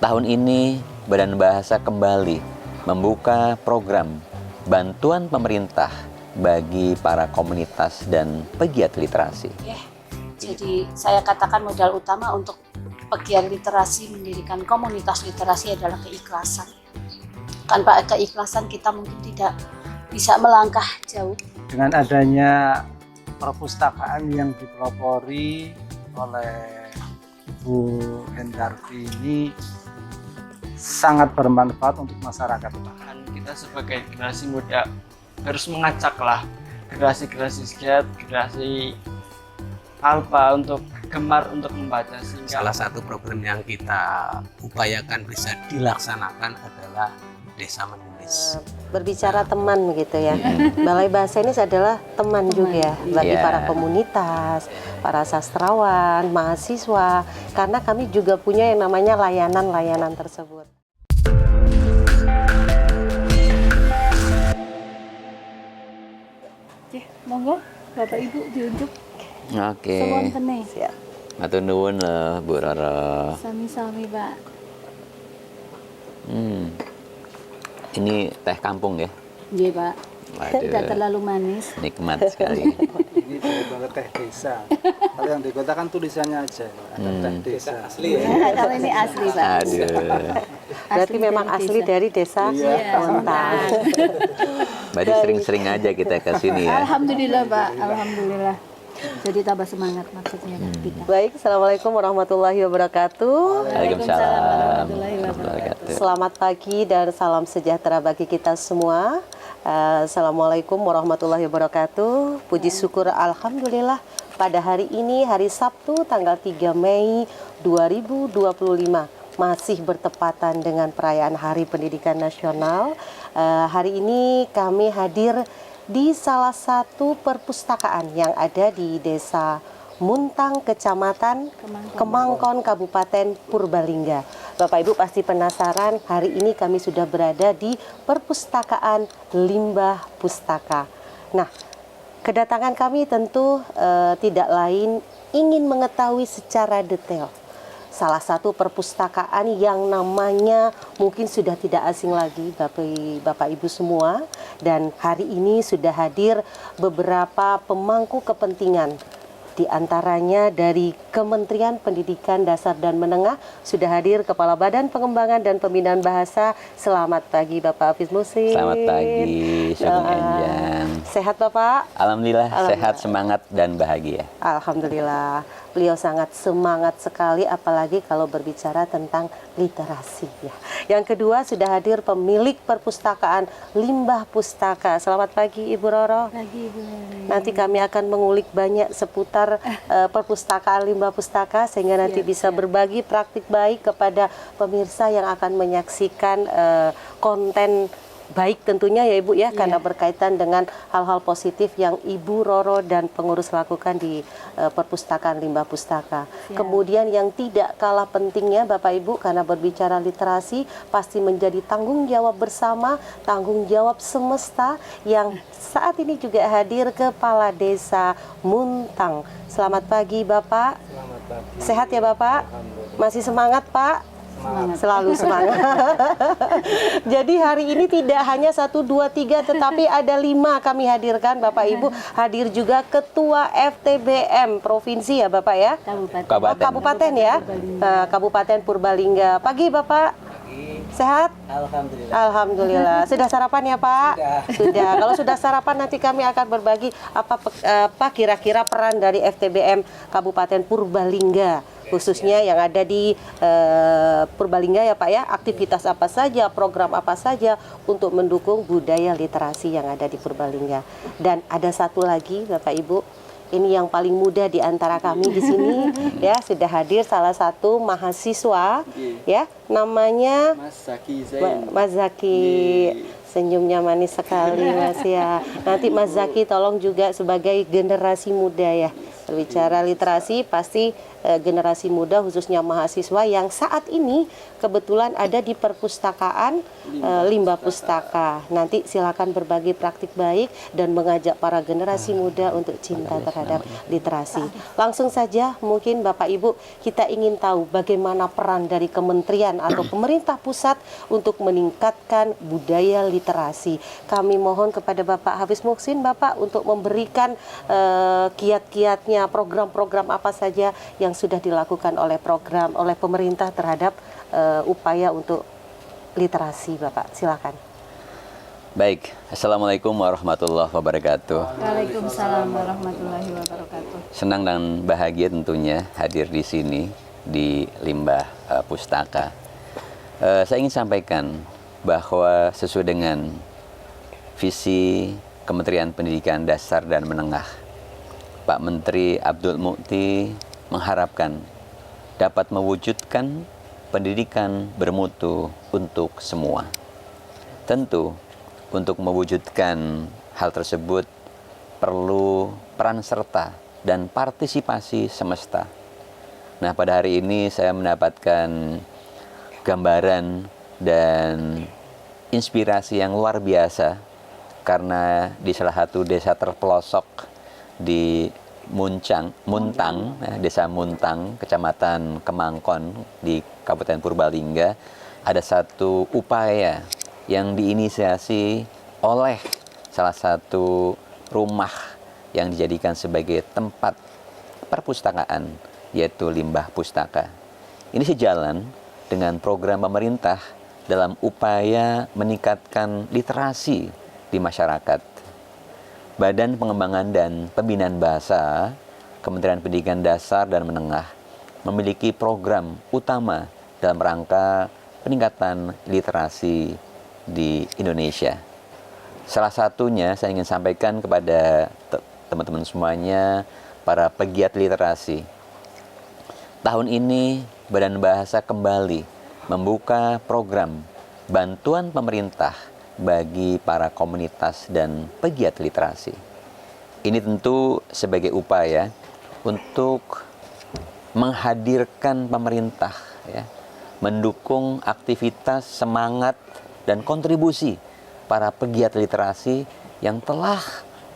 tahun ini Badan Bahasa kembali membuka program bantuan pemerintah bagi para komunitas dan pegiat literasi. Jadi saya katakan modal utama untuk pegiat literasi mendirikan komunitas literasi adalah keikhlasan. Tanpa keikhlasan kita mungkin tidak bisa melangkah jauh. Dengan adanya perpustakaan yang dipelopori oleh Bu Hendarti ini sangat bermanfaat untuk masyarakat. Bahkan kita sebagai generasi muda harus mengacaklah generasi-generasi Z, generasi alpha untuk gemar untuk membaca. Sehingga salah satu program yang kita upayakan bisa dilaksanakan adalah Desa Menulis. Berbicara teman gitu ya. Balai Bahasa ini adalah teman juga bagi para komunitas, para sastrawan, mahasiswa, karena kami juga punya yang namanya layanan-layanan tersebut. Oke, monggo Bapak Ibu diunjuk. Oke. Semontene. Siap. Matur nuwun loh Bu Roro. Sami-sami, Pak. Ini teh kampung ya? Iya, Pak. Waduh, Tidak terlalu manis. nikmat sekali. Ini benar-benar teh desa. Kalau yang di kota kan tulisannya aja, ada teh desa. Asli Kalau ini asli, Pak. Aduh. Berarti memang asli dari desa Montang. Berarti sering-sering aja kita ke sini ya. Alhamdulillah, Pak. Alhamdulillah. Jadi tambah semangat maksudnya kita. Baik, Assalamualaikum warahmatullahi wabarakatuh. Waalaikumsalam warahmatullahi wabarakatuh. Selamat pagi dan salam sejahtera bagi kita semua. Assalamualaikum warahmatullahi wabarakatuh. Puji syukur Alhamdulillah pada hari ini, hari Sabtu tanggal 3 Mei 2025. Masih bertepatan dengan perayaan Hari Pendidikan Nasional. Hari ini kami hadir di salah satu perpustakaan yang ada di Desa Muntang, Kecamatan Kemangkon, Kabupaten Purbalingga. Bapak Ibu pasti penasaran, hari ini kami sudah berada di perpustakaan Limbah Pustaka. Nah, kedatangan kami tentu tidak lain ingin mengetahui secara detail salah satu perpustakaan yang namanya mungkin sudah tidak asing lagi Bapak Ibu semua, dan hari ini sudah hadir beberapa pemangku kepentingan. Di antaranya dari Kementerian Pendidikan Dasar dan Menengah sudah hadir Kepala Badan Pengembangan dan Pembinaan Bahasa. Selamat pagi Bapak Hafiz Musin. Selamat pagi, Syukun Enjang. Sehat Bapak? Alhamdulillah, sehat, semangat, dan bahagia. Alhamdulillah. Beliau sangat semangat sekali, apalagi kalau berbicara tentang literasi. Ya. Yang kedua sudah hadir pemilik perpustakaan Limbah Pustaka. Selamat pagi Ibu Roro. Pagi, Ibu. Nanti kami akan mengulik banyak seputar perpustakaan Limbah Pustaka sehingga nanti bisa berbagi praktik baik kepada pemirsa yang akan menyaksikan konten baik tentunya ya Ibu ya, karena berkaitan dengan hal-hal positif yang Ibu Roro dan pengurus lakukan di perpustakaan Limbah Pustaka. Kemudian yang tidak kalah pentingnya Bapak Ibu, karena berbicara literasi pasti menjadi tanggung jawab bersama, tanggung jawab semesta, yang saat ini juga hadir Kepala Desa Muntang. Selamat pagi Bapak. Selamat pagi. Sehat ya Bapak? Masih semangat Pak? Selalu semangat. Jadi hari ini tidak hanya 1, 2, 3 tetapi ada 5 kami hadirkan Bapak Ibu. Hadir juga Ketua FTBM Provinsi ya Bapak ya? Kabupaten ya? Kabupaten Purbalingga. Pagi Bapak. Sehat? Alhamdulillah. Alhamdulillah. Sudah sarapan ya Pak? Sudah. Kalau sudah sarapan nanti kami akan berbagi apa kira-kira peran dari FTBM Kabupaten Purbalingga, khususnya yang ada di Purbalingga ya Pak ya. Aktivitas apa saja, program apa saja untuk mendukung budaya literasi yang ada di Purbalingga. Dan ada satu lagi Bapak Ibu, ini yang paling muda di antara kami di sini ya, sudah hadir salah satu mahasiswa ya, namanya Mas Zaki. Senyumnya manis sekali Mas ya. Nanti Mas Zaki tolong juga sebagai generasi muda ya, Berbicara literasi, pasti generasi muda khususnya mahasiswa yang saat ini kebetulan ada di perpustakaan Limbah Pustaka. Nanti silakan berbagi praktik baik dan mengajak para generasi muda untuk cinta terhadap literasi. Langsung saja mungkin Bapak Ibu, kita ingin tahu bagaimana peran dari kementerian atau pemerintah pusat untuk meningkatkan budaya literasi. Kami mohon kepada Bapak Hafiz Muhsin, Bapak, untuk memberikan kiat-kiatnya, program-program apa saja yang sudah dilakukan oleh pemerintah terhadap upaya untuk literasi, Bapak. Silakan. Baik, Assalamualaikum warahmatullahi wabarakatuh. Waalaikumsalam warahmatullahi wabarakatuh. Senang dan bahagia tentunya hadir di sini di Limbah Pustaka. Saya ingin sampaikan bahwa sesuai dengan visi Kementerian Pendidikan Dasar dan Menengah, Pak Menteri Abdul Mukhti mengharapkan dapat mewujudkan pendidikan bermutu untuk semua. Tentu, untuk mewujudkan hal tersebut perlu peran serta dan partisipasi semesta. Nah, pada hari ini saya mendapatkan gambaran dan inspirasi yang luar biasa karena di salah satu desa terpelosok di Muntang, Desa Muntang, Kecamatan Kemangkon di Kabupaten Purbalingga, ada satu upaya yang diinisiasi oleh salah satu rumah yang dijadikan sebagai tempat perpustakaan, yaitu Limbah Pustaka. Ini sejalan dengan program pemerintah dalam upaya meningkatkan literasi di masyarakat. Badan Pengembangan dan Pembinaan Bahasa Kementerian Pendidikan Dasar dan Menengah memiliki program utama dalam rangka peningkatan literasi di Indonesia. Salah satunya saya ingin sampaikan kepada teman-teman semuanya, para pegiat literasi. Tahun ini Badan Bahasa kembali membuka program bantuan pemerintah bagi para komunitas dan pegiat literasi. Ini tentu sebagai upaya untuk menghadirkan pemerintah, ya, mendukung aktivitas, semangat, dan kontribusi para pegiat literasi yang telah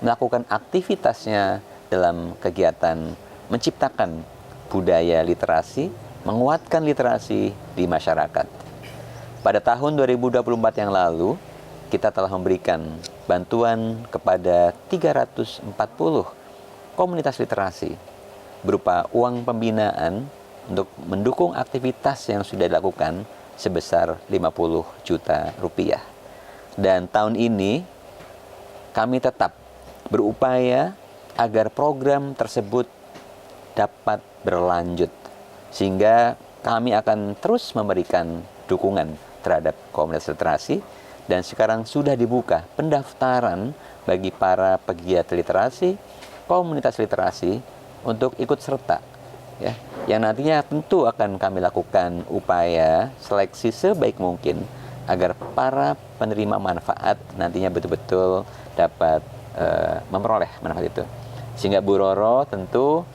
melakukan aktivitasnya dalam kegiatan menciptakan budaya literasi, menguatkan literasi di masyarakat. Pada tahun 2024 yang lalu, kita telah memberikan bantuan kepada 340 komunitas literasi berupa uang pembinaan untuk mendukung aktivitas yang sudah dilakukan sebesar 50 juta rupiah. Dan tahun ini kami tetap berupaya agar program tersebut dapat berlanjut, sehingga kami akan terus memberikan dukungan terhadap komunitas literasi. Dan sekarang sudah dibuka pendaftaran bagi para pegiat literasi, komunitas literasi untuk ikut serta, ya, yang nantinya tentu akan kami lakukan upaya seleksi sebaik mungkin agar para penerima manfaat nantinya betul-betul dapat memperoleh manfaat itu. Sehingga Bu Roro tentu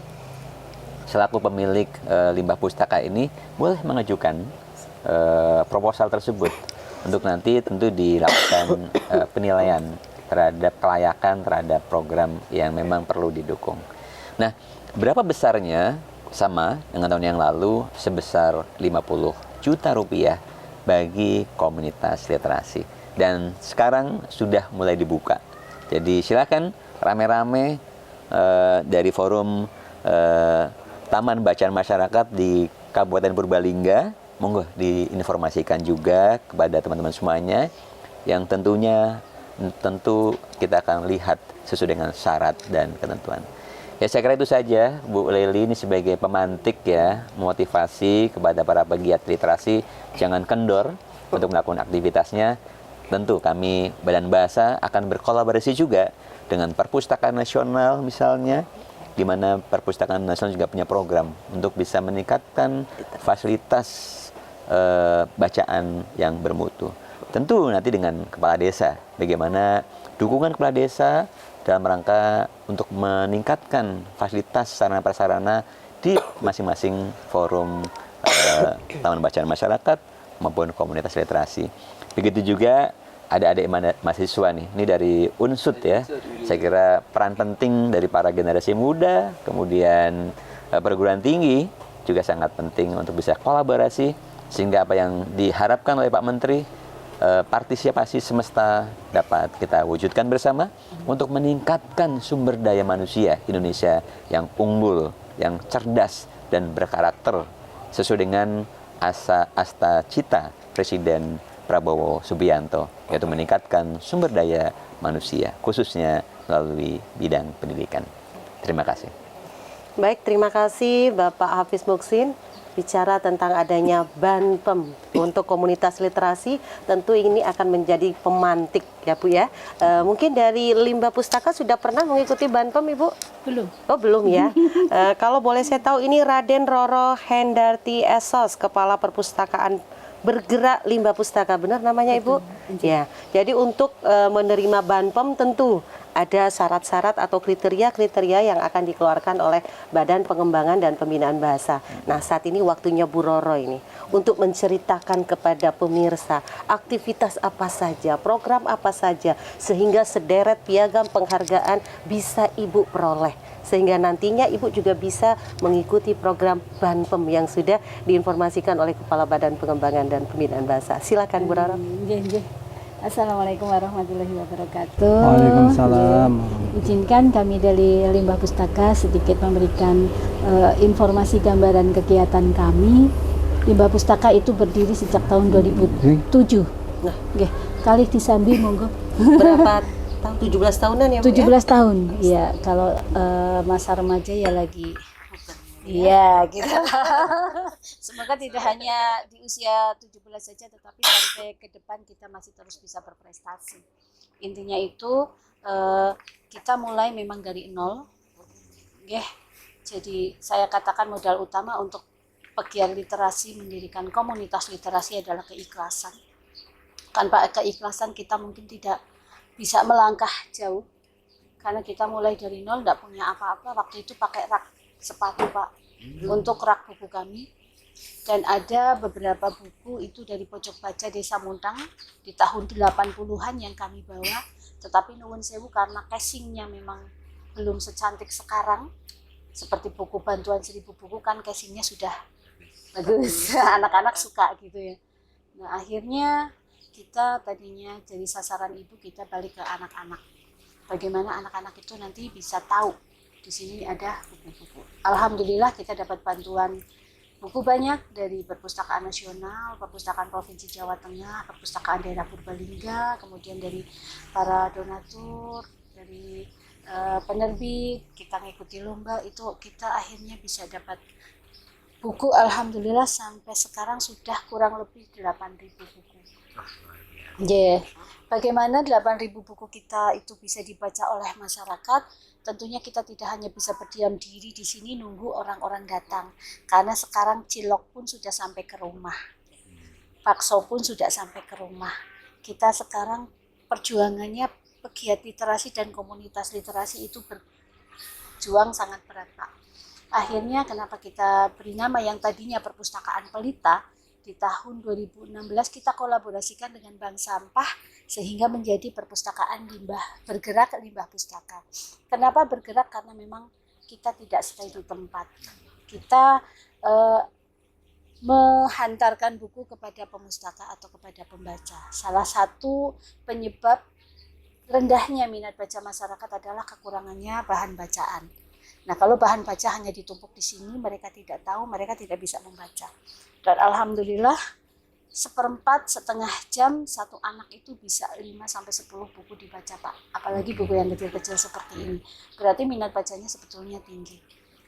selaku pemilik Limbah Pustaka ini boleh mengajukan proposal tersebut untuk nanti tentu dilakukan penilaian terhadap kelayakan terhadap program yang memang perlu didukung. Nah, berapa besarnya? Sama dengan tahun yang lalu, sebesar 50 juta rupiah bagi komunitas literasi. Dan sekarang sudah mulai dibuka. Jadi silakan rame-rame dari forum Taman Bacaan Masyarakat di Kabupaten Purbalingga, monggo diinformasikan juga kepada teman-teman semuanya, yang tentu kita akan lihat sesuai dengan syarat dan ketentuan. Ya, saya kira itu saja, Bu Leli, ini sebagai pemantik, ya, motivasi kepada para pegiat literasi, jangan kendor untuk melakukan aktivitasnya. Tentu kami Badan Bahasa akan berkolaborasi juga dengan Perpustakaan Nasional misalnya, di mana Perpustakaan Nasional juga punya program untuk bisa meningkatkan fasilitas bacaan yang bermutu. Tentu nanti dengan kepala desa, bagaimana dukungan kepala desa dalam rangka untuk meningkatkan fasilitas sarana prasarana di masing-masing forum taman bacaan masyarakat maupun komunitas literasi. Begitu juga adik-adik mahasiswa nih, ini dari Unsud ya. Saya kira peran penting dari para generasi muda, kemudian perguruan tinggi juga sangat penting untuk bisa kolaborasi sehingga apa yang diharapkan oleh Pak Menteri, partisipasi semesta dapat kita wujudkan bersama untuk meningkatkan sumber daya manusia Indonesia yang unggul, yang cerdas dan berkarakter sesuai dengan asta cita Presiden Prabowo Subianto, yaitu meningkatkan sumber daya manusia khususnya melalui bidang pendidikan. Terima kasih. Baik, terima kasih Bapak Hafiz Muksin. Bicara tentang adanya Banpem untuk komunitas literasi, tentu ini akan menjadi pemantik ya Bu ya. Mungkin dari Limbah Pustaka sudah pernah mengikuti Banpem Ibu? Belum. Oh belum ya. Kalau boleh saya tahu, ini Raden Roro Hendarti Esos, Kepala Perpustakaan Bergerak Limbah Pustaka, benar namanya Ibu? Ya. Jadi untuk menerima Banpem tentu ada syarat-syarat atau kriteria-kriteria yang akan dikeluarkan oleh Badan Pengembangan dan Pembinaan Bahasa. Nah, saat ini waktunya Bu Roro ini untuk menceritakan kepada pemirsa aktivitas apa saja, program apa saja, sehingga sederet piagam penghargaan bisa Ibu peroleh. Sehingga nantinya Ibu juga bisa mengikuti program Banpem yang sudah diinformasikan oleh Kepala Badan Pengembangan dan Pembinaan Bahasa. Silakan Bu Roro. Assalamualaikum warahmatullahi wabarakatuh. Waalaikumsalam. Izinkan kami dari Limbah Pustaka sedikit memberikan informasi gambaran kegiatan kami. Limbah Pustaka itu berdiri sejak tahun 2007. Nah, Oke, kali disambi monggo. berapa tahun? 17 tahunan ya Bu 17 ya? tahun. Iya, kalau masa remaja ya lagi. Iya, gitu. Semoga tidak hanya di usia 17 saja, tetapi sampai ke depan kita masih terus bisa berprestasi. Intinya itu kita mulai memang dari nol. Jadi saya katakan modal utama untuk pegiat literasi, mendirikan komunitas literasi adalah keikhlasan. Tanpa keikhlasan kita mungkin tidak bisa melangkah jauh. Karena kita mulai dari nol, tidak punya apa-apa. Waktu itu pakai rak sepatu Pak, untuk rak buku kami. Dan ada beberapa buku itu dari pojok baca Desa Muntang di tahun 80-an yang kami bawa. Tetapi nuwun sewu karena casingnya memang belum secantik sekarang. Seperti buku bantuan 1000 buku kan casingnya sudah bagus. Anak-anak suka gitu ya. Nah akhirnya kita tadinya jadi sasaran ibu, kita balik ke anak-anak. Bagaimana anak-anak itu nanti bisa tahu di sini ada buku-buku. Alhamdulillah kita dapat bantuan buku banyak dari Perpustakaan Nasional, Perpustakaan Provinsi Jawa Tengah, Perpustakaan Daerah Purbalingga, kemudian dari para donatur, dari penerbit. Kita mengikuti lomba, itu kita akhirnya bisa dapat buku. Alhamdulillah sampai sekarang sudah kurang lebih 8.000 buku. Bagaimana 8.000 buku kita itu bisa dibaca oleh masyarakat? Tentunya kita tidak hanya bisa berdiam diri di sini nunggu orang-orang datang, karena sekarang cilok pun sudah sampai ke rumah, bakso pun sudah sampai ke rumah. Kita sekarang perjuangannya pegiat literasi dan komunitas literasi itu berjuang sangat berat Pak. Akhirnya kenapa kita beri nama yang tadinya Perpustakaan Pelita, di tahun 2016 kita kolaborasikan dengan Bank Sampah sehingga menjadi Perpustakaan Bergerak Limbah Pustaka. Kenapa bergerak? Karena memang kita tidak stay di tempat. Kita menghantarkan buku kepada pemustaka atau kepada pembaca. Salah satu penyebab rendahnya minat baca masyarakat adalah kekurangannya bahan bacaan. Nah, kalau bahan baca hanya ditumpuk di sini, mereka tidak tahu, mereka tidak bisa membaca. Dan alhamdulillah, setengah jam satu anak itu bisa 5-10 buku dibaca Pak. Apalagi buku yang kecil-kecil seperti ini. Berarti minat bacanya sebetulnya tinggi.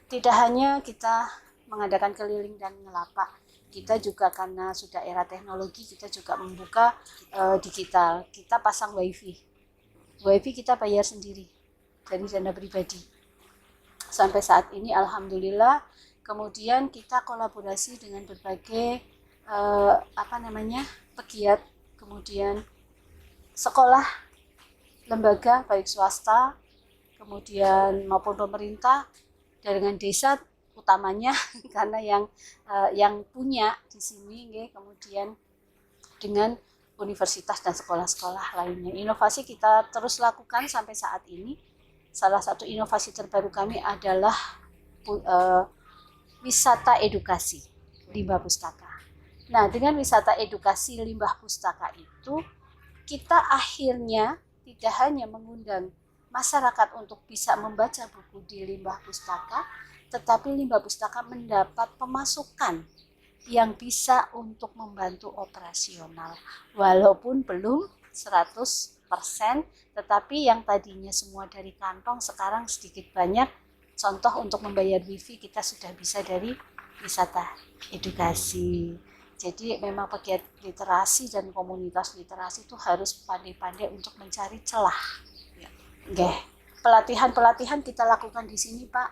Tidak hanya kita mengadakan keliling dan ngelapak, kita juga karena sudah era teknologi, kita juga membuka digital. Kita pasang wifi. Wifi kita bayar sendiri dari dana pribadi. Sampai saat ini alhamdulillah. Kemudian kita kolaborasi dengan berbagai pegiat kemudian sekolah, lembaga baik swasta, kemudian maupun pemerintah, dengan desa utamanya karena yang punya di sini, kemudian dengan universitas dan sekolah-sekolah lainnya. Inovasi kita terus lakukan sampai saat ini. Salah satu inovasi terbaru kami adalah wisata edukasi limbah pustaka. Nah, dengan wisata edukasi limbah pustaka itu, kita akhirnya tidak hanya mengundang masyarakat untuk bisa membaca buku di limbah pustaka, tetapi limbah pustaka mendapat pemasukan yang bisa untuk membantu operasional. Walaupun belum 100%, tetapi yang tadinya semua dari kantong sekarang sedikit banyak. Contoh untuk membayar wifi kita sudah bisa dari wisata edukasi. Jadi memang pegiat literasi dan komunitas literasi itu harus pandai-pandai untuk mencari celah. Pelatihan-pelatihan kita lakukan di sini, Pak.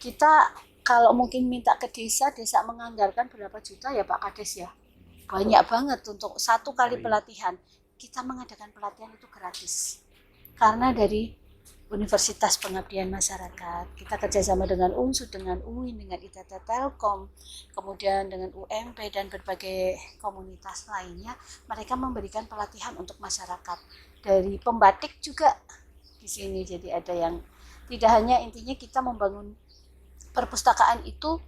Kita kalau mungkin minta ke desa menganggarkan berapa juta ya Pak Kades ya? Banyak banget untuk satu kali pelatihan. Kita mengadakan pelatihan itu gratis. Karena dari Universitas Pengabdian Masyarakat, kita kerjasama dengan UNSUD, dengan UIN, dengan ITT Telkom, kemudian dengan UMP dan berbagai komunitas lainnya, mereka memberikan pelatihan untuk masyarakat. Dari pembatik juga di sini, jadi ada yang tidak hanya intinya kita membangun perpustakaan itu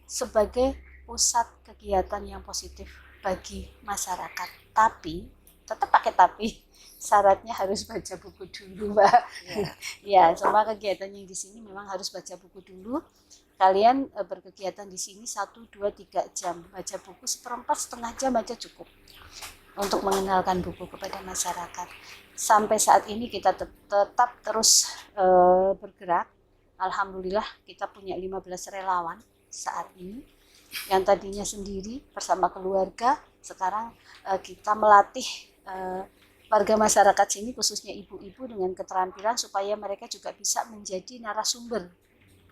sebagai pusat kegiatan yang positif bagi masyarakat. Tapi, tetap pakai tapi, syaratnya harus baca buku dulu, Mbak. Ya, semua kegiatan yang di sini memang harus baca buku dulu. Kalian berkegiatan di sini 1, 2, 3 jam. Baca buku seperempat, setengah jam aja cukup untuk mengenalkan buku kepada masyarakat. Sampai saat ini kita tetap terus bergerak. Alhamdulillah kita punya 15 relawan saat ini. Yang tadinya sendiri bersama keluarga, sekarang kita melatih warga masyarakat sini, khususnya ibu-ibu dengan keterampilan supaya mereka juga bisa menjadi narasumber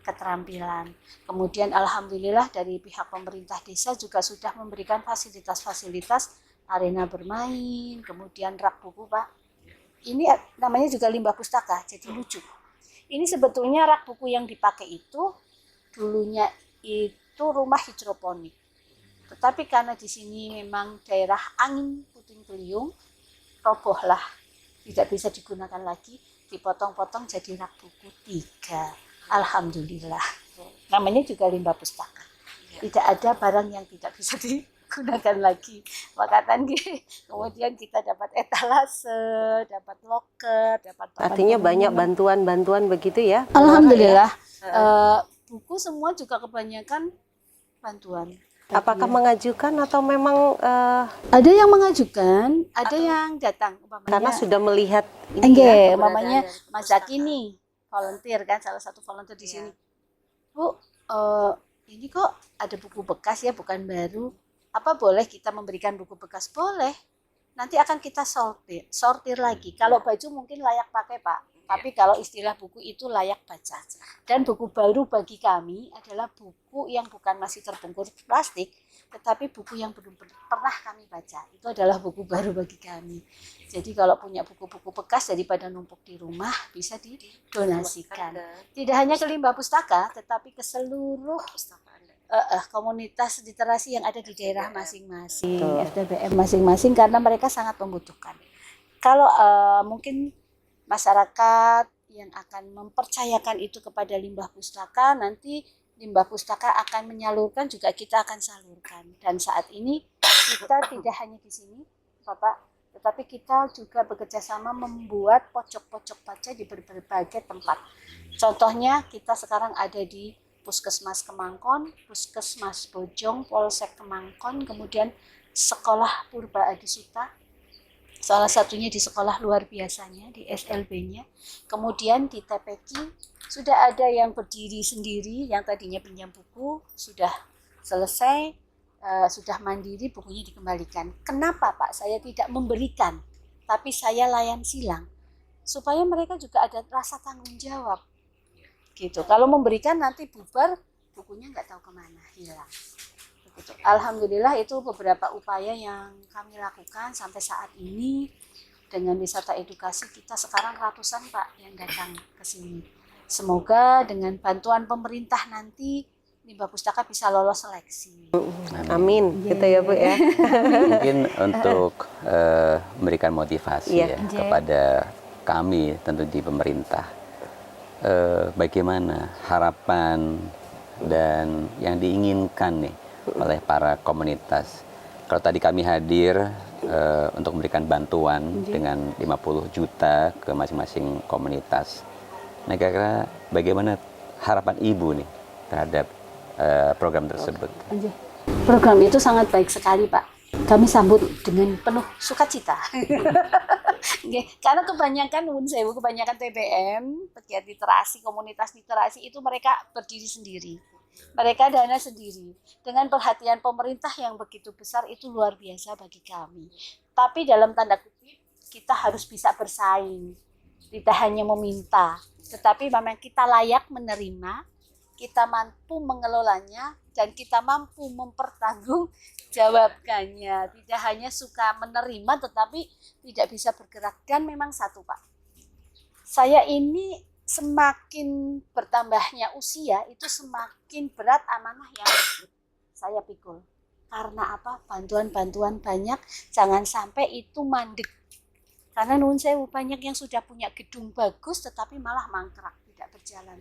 keterampilan. Kemudian alhamdulillah dari pihak pemerintah desa juga sudah memberikan fasilitas-fasilitas arena bermain, kemudian rak buku, Pak. Ini namanya juga limbah pustaka, jadi lucu. Ini sebetulnya rak buku yang dipakai itu dulunya itu rumah hidroponik. Tetapi karena di sini memang daerah angin puting beliung, robohlah, tidak bisa digunakan lagi, dipotong-potong jadi rak buku 3. Alhamdulillah. Namanya juga limbah pustaka. Tidak ada barang yang tidak bisa digunakan lagi. Makatan kemudian kita dapat etalase, dapat loker, dapat Artinya banyak bantuan-bantuan begitu ya? Alhamdulillah. Buku semua juga kebanyakan bantuan. Apakah mengajukan atau memang ada yang mengajukan, ada yang datang karena sudah melihat ini umpamanya Mas Zaki nih volunteer kan, salah satu volunteer di sini. Bu, ini kok ada buku bekas ya, bukan baru. Apa boleh kita memberikan buku bekas? Boleh. Nanti akan kita sortir lagi. Kalau baju mungkin layak pakai, Pak. Tapi kalau istilah buku itu layak baca. Dan buku baru bagi kami adalah buku yang bukan masih terbungkus plastik, tetapi buku yang belum pernah kami baca. Itu adalah buku baru bagi kami. Jadi kalau punya buku-buku bekas daripada numpuk di rumah, bisa didonasikan. Tidak hanya ke limbah pustaka, tetapi ke seluruh komunitas literasi yang ada di daerah masing-masing, FTBM masing-masing, karena mereka sangat membutuhkan. Kalau mungkin masyarakat yang akan mempercayakan itu kepada limbah pustaka, nanti limbah pustaka akan menyalurkan, juga kita akan salurkan. Dan saat ini kita tidak hanya di sini, Bapak, tetapi kita juga bekerja sama membuat pojok-pojok baca di berbagai tempat. Contohnya kita sekarang ada di Puskesmas Kemangkon, Puskesmas Bojong, Polsek Kemangkon, kemudian Sekolah Purba Adisuta, salah satunya di sekolah luar biasanya, di SLB-nya. Kemudian di TPQ sudah ada yang berdiri sendiri, yang tadinya pinjam buku, sudah selesai, sudah mandiri, bukunya dikembalikan. Kenapa Pak saya tidak memberikan, tapi saya layan silang? Supaya mereka juga ada rasa tanggung jawab. Gitu. Kalau memberikan nanti bubar, bukunya nggak tahu kemana, hilang. Gitu. Alhamdulillah itu beberapa upaya yang kami lakukan sampai saat ini. Dengan wisata edukasi kita sekarang ratusan Pak yang datang ke sini. Semoga dengan bantuan pemerintah nanti Limbah Pustaka bisa lolos seleksi. Amin, gitu ya Bu ya. Mungkin untuk memberikan motivasi Iya. ya kepada kami tentu di pemerintah, bagaimana harapan dan yang diinginkan nih oleh para komunitas. Kalau tadi kami hadir untuk memberikan bantuan dengan 50 juta ke masing-masing komunitas. Nah, kira-kira bagaimana harapan Ibu nih terhadap program tersebut? Program itu sangat baik sekali Pak. Kami sambut dengan penuh sukacita. Karena kebanyakan kebanyakan TBM, pegiat literasi, komunitas literasi itu mereka berdiri sendiri. Mereka dana sendiri. Dengan perhatian pemerintah yang begitu besar itu luar biasa bagi kami. Tapi dalam tanda kutip kita harus bisa bersaing. Tidak hanya meminta, tetapi memang kita layak menerima, kita mampu mengelolanya, dan kita mampu mempertanggungjawabkannya. Tidak hanya suka menerima tetapi tidak bisa bergerak. Dan memang satu Pak, saya ini semakin bertambahnya usia itu semakin berat amanah yang saya pikul. Karena apa? Bantuan-bantuan banyak, jangan sampai itu mandek. Karena nuwun sewu banyak yang sudah punya gedung bagus tetapi malah mangkrak, tidak berjalan.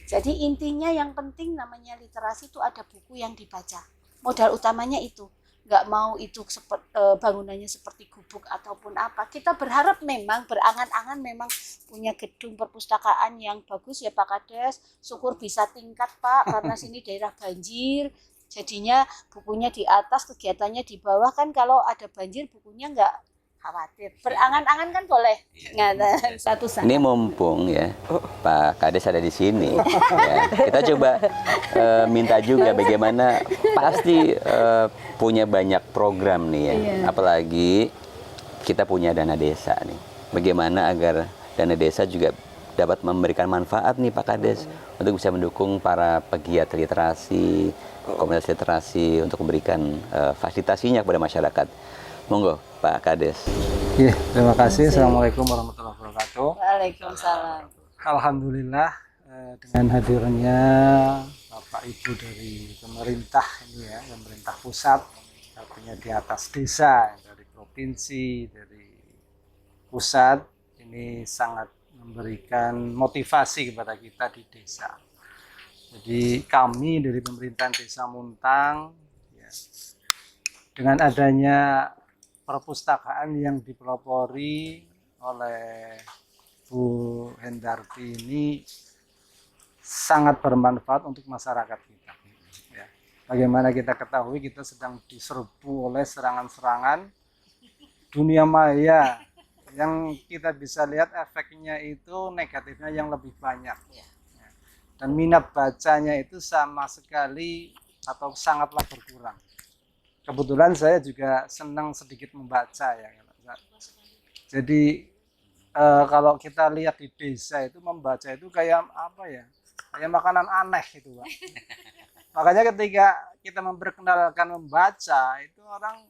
Jadi intinya yang penting namanya literasi itu ada buku yang dibaca. Modal utamanya itu. Nggak mau itu bangunannya seperti gubuk ataupun apa. Kita berharap memang berangan-angan memang punya gedung perpustakaan yang bagus ya Pak Kades. Syukur bisa tingkat Pak, karena sini daerah banjir. Jadinya bukunya di atas, kegiatannya di bawah. Kan kalau ada banjir bukunya nggak khawatir. Berangan-angan kan boleh. Satu saat. Ini mumpung ya Pak Kades ada di sini. Ya, kita coba minta juga bagaimana, pasti punya banyak program nih ya. Apalagi kita punya dana desa nih. Bagaimana agar dana desa juga dapat memberikan manfaat nih Pak Kades untuk bisa mendukung para pegiat literasi, komunitas literasi untuk memberikan fasilitasinya kepada masyarakat. Monggo Pak Kades. Iya, terima kasih. Assalamualaikum warahmatullahi wabarakatuh. Waalaikumsalam. Alhamdulillah dengan hadirnya Bapak Ibu dari pemerintah ini ya, pemerintah pusat, artinya di atas desa, dari provinsi, dari pusat, ini sangat memberikan motivasi kepada kita di desa. Jadi kami dari pemerintahan Desa Muntang, ya, dengan adanya perpustakaan yang dipelopori oleh Bu Hendarti ini sangat bermanfaat untuk masyarakat kita. Ya. Bagaimana kita ketahui kita sedang diserbu oleh serangan-serangan dunia maya yang kita bisa lihat efeknya itu negatifnya yang lebih banyak. Ya. Dan minat bacanya itu sama sekali atau sangatlah berkurang. Kebetulan saya juga senang sedikit membaca ya. Jadi kalau kita lihat di desa itu membaca itu kayak apa ya? Kayak makanan aneh itu, Pak. Makanya ketika kita memperkenalkan membaca itu orang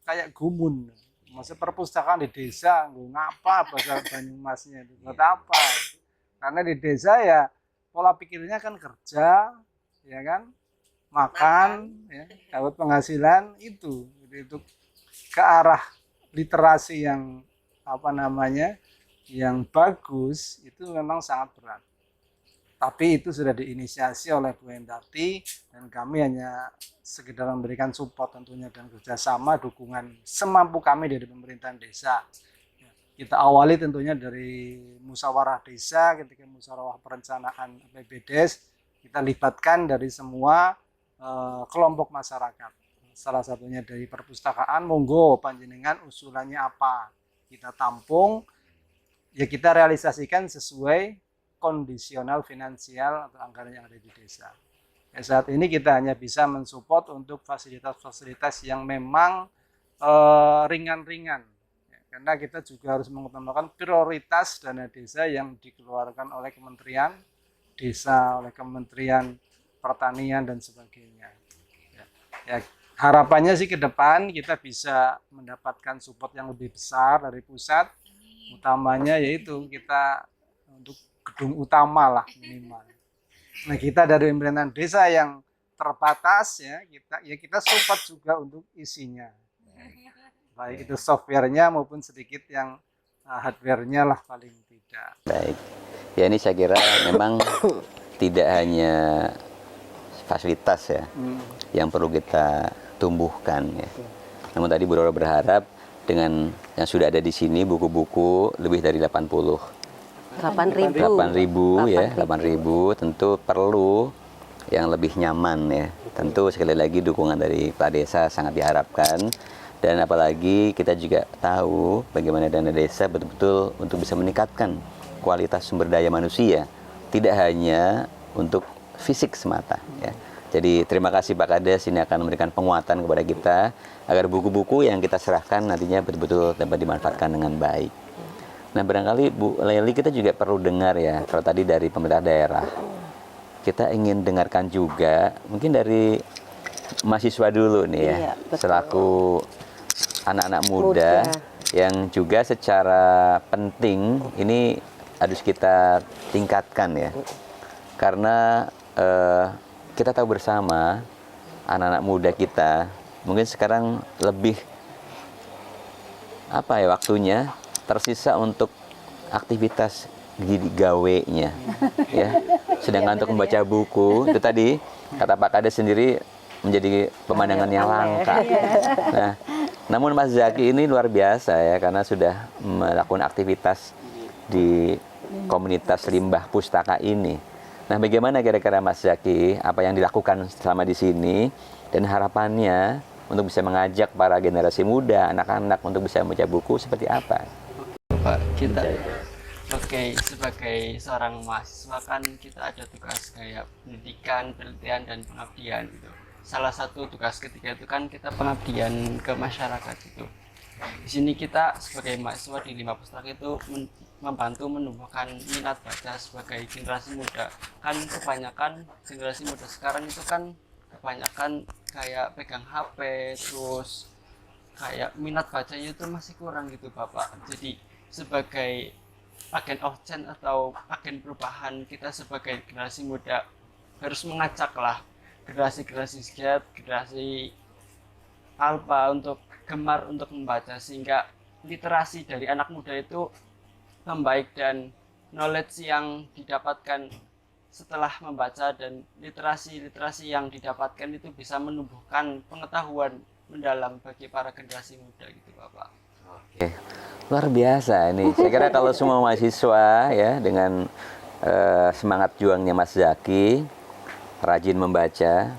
kayak gumun. Maksudnya perpustakaan di desa, ngapa bahasa Banyumasnya itu? Buat apa? Karena di desa ya pola pikirnya kan kerja, ya kan? Makan, ya, dapat penghasilan itu. Jadi itu ke arah literasi yang yang bagus itu memang sangat berat. Tapi itu sudah diinisiasi oleh Bu Hendarti dan kami hanya sekedar memberikan support tentunya dan kerjasama dukungan semampu kami dari pemerintahan desa. Kita awali tentunya dari musyawarah desa, ketika musyawarah perencanaan APBDes kita libatkan dari semua kelompok masyarakat. Salah satunya dari perpustakaan, monggo panjenengan usulannya apa, kita tampung, ya kita realisasikan sesuai kondisional finansial atau anggaran yang ada di desa. Ya, saat ini kita hanya bisa mensupport untuk fasilitas-fasilitas yang memang ringan-ringan, ya, karena kita juga harus mengutamakan prioritas dana desa yang dikeluarkan oleh Kementerian Desa, oleh Kementerian Pertanian dan sebagainya. Ya, Ya, harapannya sih ke depan kita bisa mendapatkan support yang lebih besar dari pusat. Utamanya yaitu kita untuk gedung utama lah minimal. Nah, kita dari pemerintahan desa yang terbatas ya, kita support juga untuk isinya. Baik itu softwarenya maupun sedikit yang hardwarenya lah paling tidak. Baik. Ya ini saya kira memang tidak hanya fasilitas ya yang perlu kita tumbuhkan ya. Namun tadi Bu Roro berharap dengan yang sudah ada di sini buku-buku lebih dari 8.000 ya, 8.000 tentu perlu yang lebih nyaman ya. Tentu sekali lagi dukungan dari Kepala Desa sangat diharapkan, dan apalagi kita juga tahu bagaimana dana desa betul-betul untuk bisa meningkatkan kualitas sumber daya manusia, tidak hanya untuk fisik semata ya. Jadi terima kasih Pak Kades, ini akan memberikan penguatan kepada kita agar buku-buku yang kita serahkan nantinya betul-betul dapat dimanfaatkan dengan baik. Nah barangkali Bu Leli kita juga perlu dengar ya, kalau tadi dari pemerintah daerah, kita ingin dengarkan juga mungkin dari mahasiswa dulu nih ya, Iya, betul. selaku anak-anak muda yang juga secara penting ini harus kita tingkatkan ya, karena kita tahu bersama anak-anak muda kita mungkin sekarang lebih apa ya, waktunya tersisa untuk aktivitas gawenya ya, sedangkan untuk membaca buku itu tadi kata Pak Kades sendiri menjadi pemandangan yang langka. Nah, namun Mas Zaki ini luar biasa ya, karena sudah melakukan aktivitas di komunitas limbah pustaka ini. Nah, bagaimana kira-kira Mas Zaki apa yang dilakukan selama di sini dan harapannya untuk bisa mengajak para generasi muda, anak-anak untuk bisa membaca buku seperti apa? Pak, kita sebagai seorang mahasiswa kan kita ada tugas kayak pendidikan, penelitian, dan pengabdian gitu. Salah satu tugas ketiga itu kan kita pengabdian ke masyarakat itu. Di sini kita sebagai mahasiswa di Limbah Pustaka itu membantu menumbuhkan minat baca sebagai generasi muda. Kan kebanyakan generasi muda sekarang itu kan kebanyakan kayak pegang HP, terus kayak minat bacanya itu masih kurang gitu Bapak. Jadi sebagai agen of change atau agen perubahan, kita sebagai generasi muda harus mengajaklah generasi-generasi Z, generasi alpha untuk gemar untuk membaca, sehingga literasi dari anak muda itu membaik dan knowledge yang didapatkan setelah membaca dan literasi yang didapatkan itu bisa menumbuhkan pengetahuan mendalam bagi para generasi muda gitu Bapak. Oke, luar biasa ini. Saya kira kalau semua mahasiswa ya dengan semangat juangnya Mas Zaki, rajin membaca,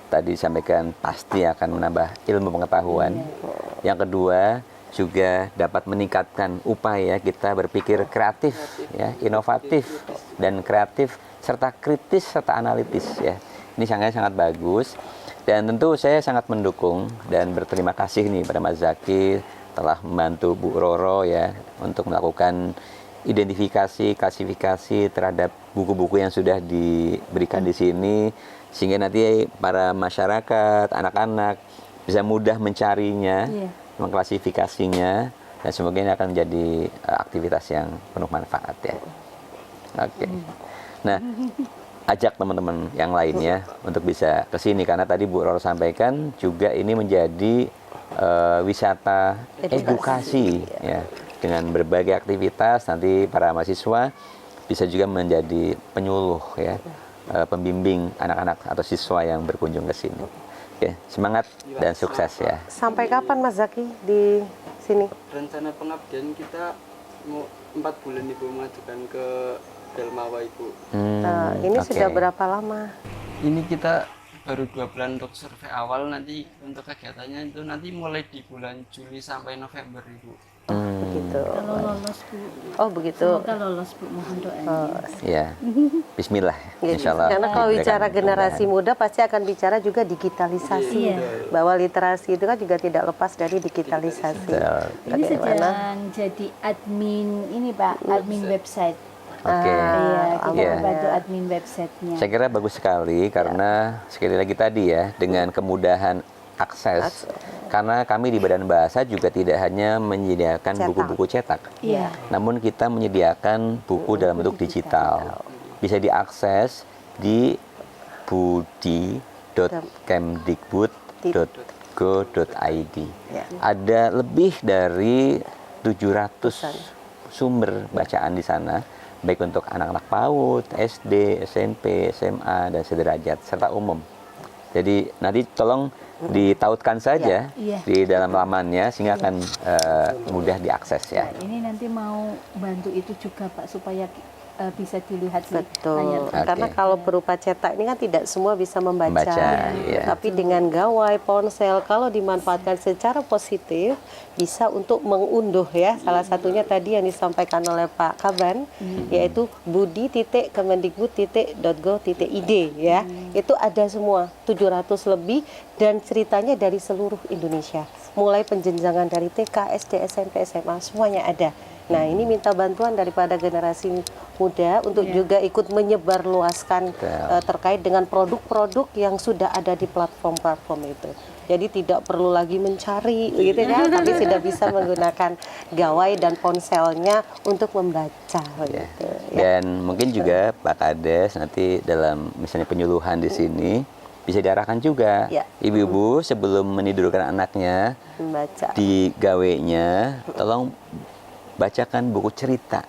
tadi disampaikan pasti akan menambah ilmu pengetahuan. Yang kedua juga dapat meningkatkan upaya kita berpikir kreatif, ya, inovatif dan kreatif serta kritis serta analitis ya. Ini sangat bagus dan tentu saya sangat mendukung dan berterima kasih nih pada Mas Zaki telah membantu Bu Roro ya untuk melakukan identifikasi, klasifikasi terhadap buku-buku yang sudah diberikan di sini, sehingga nanti para masyarakat, anak-anak bisa mudah mencarinya, mengklasifikasinya, dan semoga ini akan menjadi aktivitas yang penuh manfaat ya. Oke. Nah, ajak teman-teman yang lainnya untuk bisa ke sini, karena tadi Bu Roro sampaikan juga ini menjadi wisata edukasi ya, dengan berbagai aktivitas. Nanti para mahasiswa bisa juga menjadi penyuluh ya, pembimbing anak-anak atau siswa yang berkunjung ke sini. Oke, semangat dan sukses ya. Sampai kapan Mas Zaki di sini? Rencana pengabdian kita mau 4 bulan Ibu mengajukan ke Delmawa Ibu. Ini oke. sudah berapa lama? Ini kita baru 2 bulan untuk survei awal, nanti untuk kegiatannya itu nanti mulai di bulan Juli sampai November Ibu. Begitu. Kalau lolos Bu, Oh begitu. semoga lolos Bu, mohon doanya. Ya, Bismillah, Jadi, Insya Allah. karena kalau diberikan bicara generasi kemudahan. muda pasti akan bicara juga digitalisasi. Iya. Bahwa literasi itu kan juga tidak lepas dari digitalisasi. Betul. Ini Bagaimana? sedang jadi admin ini Pak, admin website. Oke. Iya, kita Iya. membantu admin websitenya. Saya kira bagus sekali karena sekali lagi tadi ya, dengan kemudahan akses. Karena kami di Badan Bahasa juga tidak hanya menyediakan Cetak. buku-buku cetak, Iya. namun kita menyediakan buku dalam bentuk digital. Bisa diakses di budi.kemdikbud.go.id. Ya. Ada lebih dari 700 sumber bacaan di sana, baik untuk anak-anak PAUD, SD, SMP, SMA, dan sederajat, serta umum. Jadi nanti tolong ditautkan saja Iya. di dalam lamannya sehingga akan mudah diakses ya. Ini nanti mau bantu itu juga Pak supaya bisa dilihat di Betul, layar. Oke. karena kalau berupa cetak ini kan tidak semua bisa membaca. Iya. Tapi dengan gawai, ponsel, kalau dimanfaatkan secara positif, bisa untuk mengunduh ya. Salah satunya tadi yang disampaikan oleh Pak Kaban, yaitu budi.kemendikbud.go.id ya. Itu ada semua, 700 lebih, dan ceritanya dari seluruh Indonesia. Mulai penjenjangan dari TK, SD, SMP, SMA, semuanya ada. Nah, ini minta bantuan daripada generasi muda untuk juga ikut menyebarluaskan terkait dengan produk-produk yang sudah ada di platform-platform itu. Jadi tidak perlu lagi mencari gitu kan, tapi sudah bisa menggunakan gawai dan ponselnya untuk membaca gitu. Ya. Dan mungkin juga Pak Kades nanti dalam misalnya penyuluhan di sini bisa diarahkan juga Ya. ibu-ibu sebelum menidurkan anaknya Membaca. di gawainya, tolong bacakan buku cerita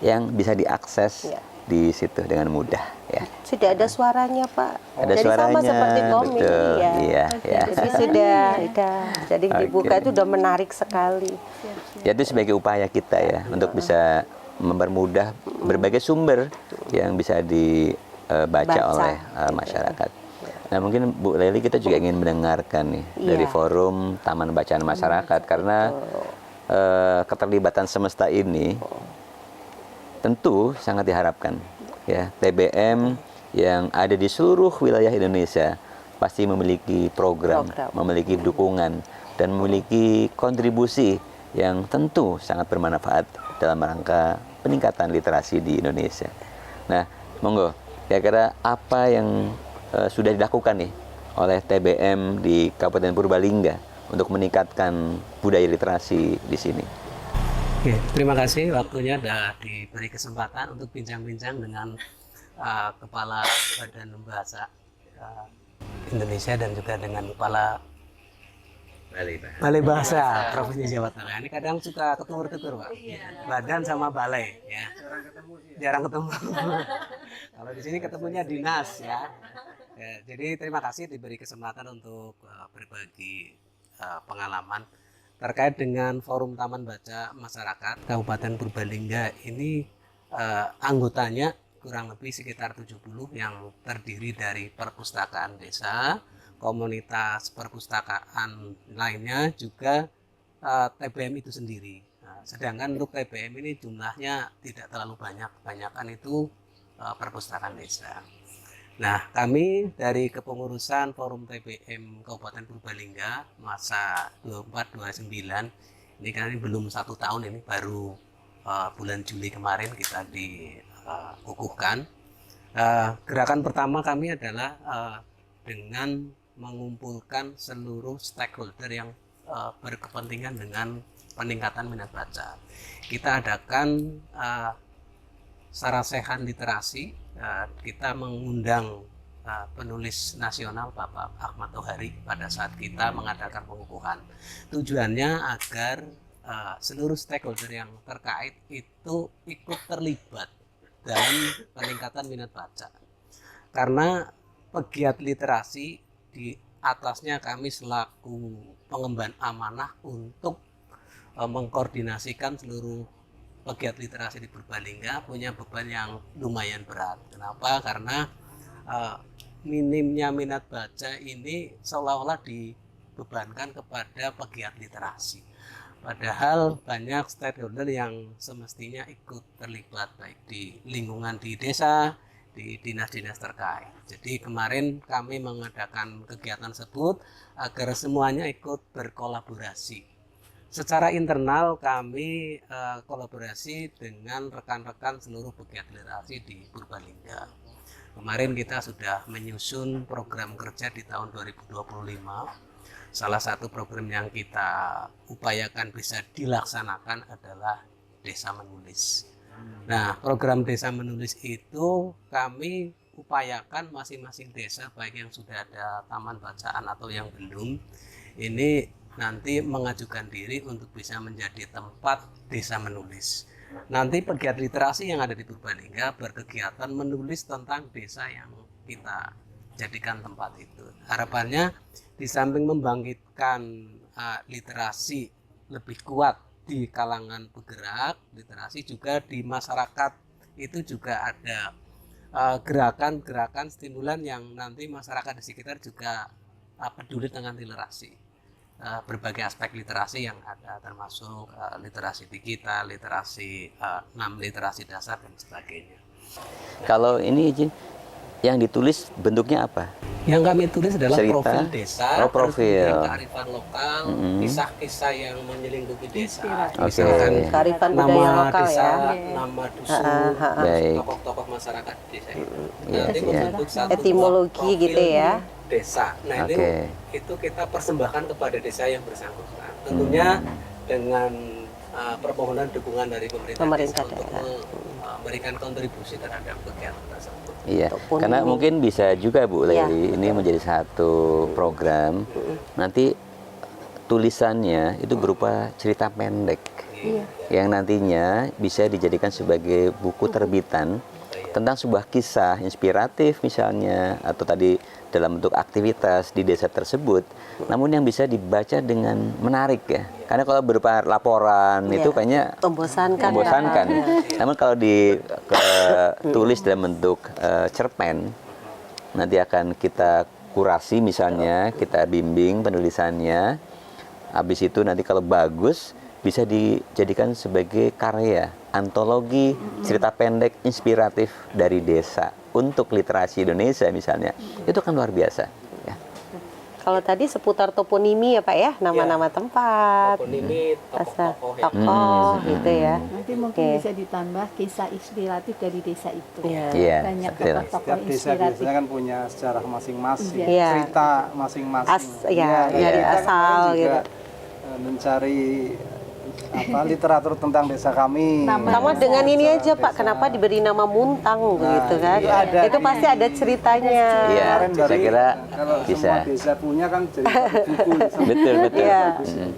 yang bisa diakses Ya. di situ dengan mudah ya. Sudah ada suaranya, Pak. Ada Jadi suaranya, sama seperti komik, betul. ya. Iya, ya. Jadi sudah. Jadi dibuka Oke. itu udah menarik sekali. Ya, itu sebagai upaya kita ya untuk bisa mempermudah berbagai sumber yang bisa dibaca Baca. oleh masyarakat. Nah, mungkin Bu Leli kita juga ingin mendengarkan nih dari Iya. forum Taman Bacaan Masyarakat karena keterlibatan semesta ini tentu sangat diharapkan ya. TBM yang ada di seluruh wilayah Indonesia pasti memiliki program, memiliki dukungan, dan memiliki kontribusi yang tentu sangat bermanfaat dalam rangka peningkatan literasi di Indonesia. Nah, monggo, kira-kira apa yang sudah dilakukan nih oleh TBM di Kabupaten Purbalingga untuk meningkatkan budaya literasi di sini? Oke, terima kasih waktunya sudah diberi kesempatan untuk bincang-bincang dengan Kepala Badan Bahasa Indonesia dan juga dengan Kepala Balai Bahasa Provinsi Jawa Tengah. Ini kadang suka ketur-ketur, Pak. Badan sama balai, ya. Jarang ketemu. Kalau di sini ketemunya dinas, ya. Jadi terima kasih diberi kesempatan untuk berbagi pengalaman terkait dengan Forum Taman Baca Masyarakat Kabupaten Purbalingga. Ini anggotanya kurang lebih sekitar 70 yang terdiri dari perpustakaan desa, komunitas perpustakaan lainnya, juga TBM itu sendiri. Nah, sedangkan untuk TBM ini jumlahnya tidak terlalu banyak, kebanyakan itu perpustakaan desa. Nah, kami dari kepengurusan Forum TBM Kabupaten Purbalingga masa 24-29, ini kan belum 1 tahun, ini baru bulan Juli kemarin kita dikukuhkan. Gerakan pertama kami adalah dengan mengumpulkan seluruh stakeholder yang berkepentingan dengan peningkatan minat baca. Kita adakan Sarasehan Literasi. Kita mengundang penulis nasional Bapak Ahmad Tohari pada saat kita mengadakan pengukuhan. Tujuannya agar seluruh stakeholder yang terkait itu ikut terlibat dalam peningkatan minat baca. Karena pegiat literasi, di atasnya kami selaku pengemban amanah untuk mengkoordinasikan seluruh pegiat literasi di Purbalingga punya beban yang lumayan berat. Kenapa? Karena minimnya minat baca ini seolah-olah dibebankan kepada pegiat literasi. Padahal banyak stakeholder yang semestinya ikut terlibat baik di lingkungan di desa, di dinas-dinas terkait. Jadi kemarin kami mengadakan kegiatan tersebut agar semuanya ikut berkolaborasi. Secara internal kami kolaborasi dengan rekan-rekan seluruh pegiat literasi di Purbalingga. Kemarin kita sudah menyusun program kerja di tahun 2025 salah satu program yang kita upayakan bisa dilaksanakan adalah Desa Menulis. Nah, program Desa Menulis itu kami upayakan masing-masing desa, baik yang sudah ada taman bacaan atau yang belum, ini nanti mengajukan diri untuk bisa menjadi tempat Desa Menulis. Nanti pegiat literasi yang ada di Purbalingga berkegiatan menulis tentang desa yang kita jadikan tempat itu. Harapannya di samping membangkitkan literasi lebih kuat di kalangan penggerak literasi, juga di masyarakat itu juga ada gerakan-gerakan stimulan yang nanti masyarakat di sekitar juga peduli dengan literasi. Berbagai aspek literasi yang ada, termasuk literasi digital, literasi 6 literasi dasar dan sebagainya. Kalau ini izin, yang ditulis bentuknya apa? Yang kami tulis adalah Cerita? profil desa, Oh, profil. terus kearifan lokal, kisah-kisah yang menyelingkupi desa. Oke. Misalkan Kearifan budaya nama lokal desa, ya. nama dusun, Baik. tokoh-tokoh masyarakat desa itu. Iya, Nanti iya. membentuk satu Etimologi profil gitu ya. desa. Nah, Oke. itu kita persembahkan kepada desa yang bersangkutan. Tentunya dengan permohonan dukungan dari pemerintah desa untuk memberikan kontribusi terhadap kegiatan tersebut. Iya, Ataupun karena ini. mungkin bisa juga Bu Iya. Leili, ini menjadi satu program. Nanti tulisannya itu berupa cerita pendek yang nantinya bisa dijadikan sebagai buku terbitan tentang sebuah kisah inspiratif misalnya, atau tadi dalam bentuk aktivitas di desa tersebut, namun yang bisa dibaca dengan menarik ya. Karena kalau berupa laporan Iya. itu kayaknya Membosankan. membosankan. Namun kalau ditulis dalam bentuk cerpen, nanti akan kita kurasi misalnya, kita bimbing penulisannya. Habis itu nanti kalau bagus bisa dijadikan sebagai karya antologi cerita pendek inspiratif dari desa untuk literasi Indonesia misalnya. Itu kan luar biasa. Ya. Kalau tadi seputar toponimi ya Pak ya, nama-nama tempat, Toponimi, asal tokoh-tokoh yang tokoh gitu ya. Nanti mungkin Oke. bisa ditambah kisah inspiratif dari desa itu. Iya. Iya, Banyak betul. tokoh-tokoh Setiap desa inspiratif. biasanya kan punya sejarah masing-masing, Iya. cerita masing-masing. Ya, dari kita asal kemarin gitu. juga mencari literatur tentang desa kami. Sama dengan ini aja Pak, kenapa diberi nama Muntang gitu kan? itu ada Itu di- pasti ada ceritanya. Iya, Kemarin saya kira kalau bisa. semua desa punya kan jadi buku. Betul, betul. Iya.